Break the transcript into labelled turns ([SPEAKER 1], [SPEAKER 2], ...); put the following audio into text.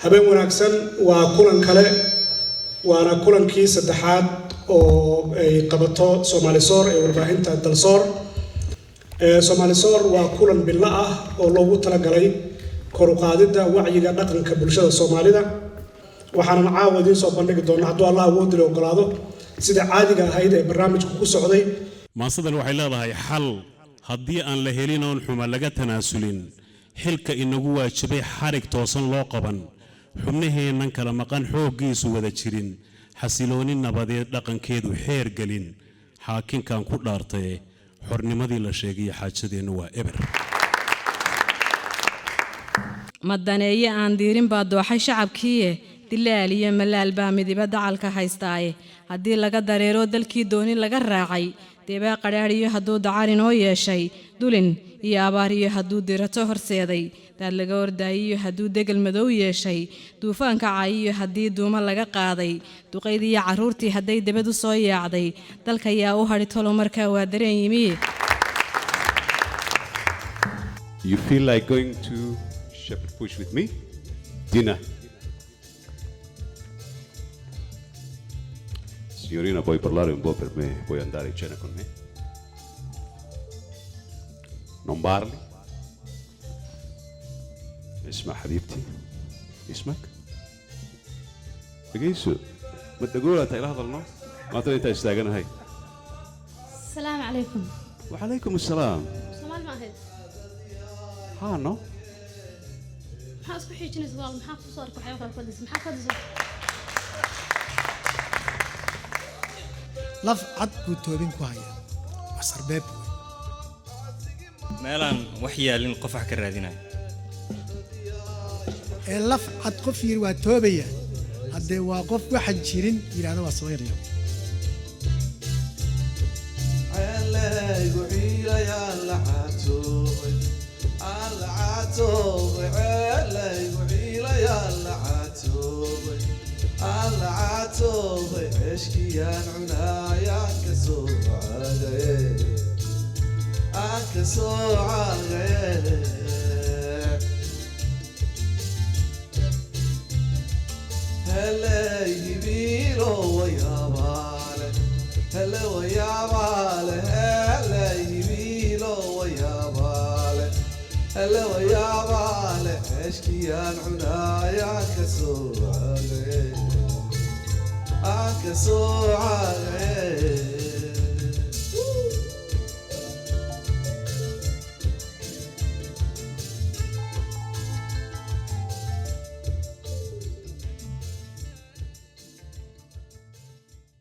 [SPEAKER 1] habeen wanaagsan waa kulan kale waana kulankii saddexaad oo ay qabato Soomaalisoor ee warbaahinta Dalsoor. Soomaalisoor waa kulan bil ah oo loogu talagalay kor u qaadida wacyiga dhaqanka bulshada Soomaalida. waxaan caawadin soo bandhigi doonaa haddii Allah awood leh ogolaado sida caadiga ahayd ee barnaamijku ku socday.
[SPEAKER 2] maasadan waxay leedahay xal haddii aan la helin oon xuma laga tanaasulin xilka inagu waajibay xarig toosan loo qaban xubnaheennan kala maqan xooggiisu wada jirin xasilooni nabadeed dhaqankeedu xeer gelin xaakinkan ku dhaartay xornimadii la sheegay xaajadeenu waa eber.
[SPEAKER 3] madaneeye aan diirin baa dooxay shacabkii dilaal iyo malaal baa midiba dacalka haystaaye haddii laga dareero dalkii dooni laga raacay deebaa qadhaadhiyo hadduu dacarin oo yeeshay dulin iyo abaar iyo hadduu dirato horseeday daad laga ordaayiyo hadduu degel madow yeeshay duufaanka caayiyo haddii duuma laga qaaday duqaydii iyo carruurtii hadday debad u soo yaacday dalka yaa u hadhi tolo markaa waa dareen yimi.
[SPEAKER 4] You feel like going to Shepherd Bush with me? Dinner. Signorina, puoi parlare un po' per me? Puoi andare in cena con me? Non parli? اسمع حبيبتي اسمك؟ بقيسو ما تقول انت الى هذا النص؟ ما تدري انت اشتاقنا هاي.
[SPEAKER 5] السلام عليكم.
[SPEAKER 4] وعليكم السلام.
[SPEAKER 5] سومال ما هيد.
[SPEAKER 4] ها نو؟
[SPEAKER 5] maxaa isku xiijinaysa walaal maxaa ku soo arkay waxyaabo kala fadhiis maxaa fadhiis
[SPEAKER 6] laf cad buu toobin ku haya asarbeeb
[SPEAKER 7] meelan wax yaalin qof wax ka raadinay
[SPEAKER 6] ee laf cad qof yiri waa toobaya hadee waa qof waxan jirin ilaana waa soo yariyo
[SPEAKER 8] aylaygu ciilaya la caatooy ala caatooy aylaygu ciilaya la caatooy ala caatooy eshkiyaan cunaya ka soo caagay هلا يبيلو ويا باله هلا ويا باله هلا يبيلو ويا باله هلا ويا باله اشكيان عنايا كسوعه كسوعه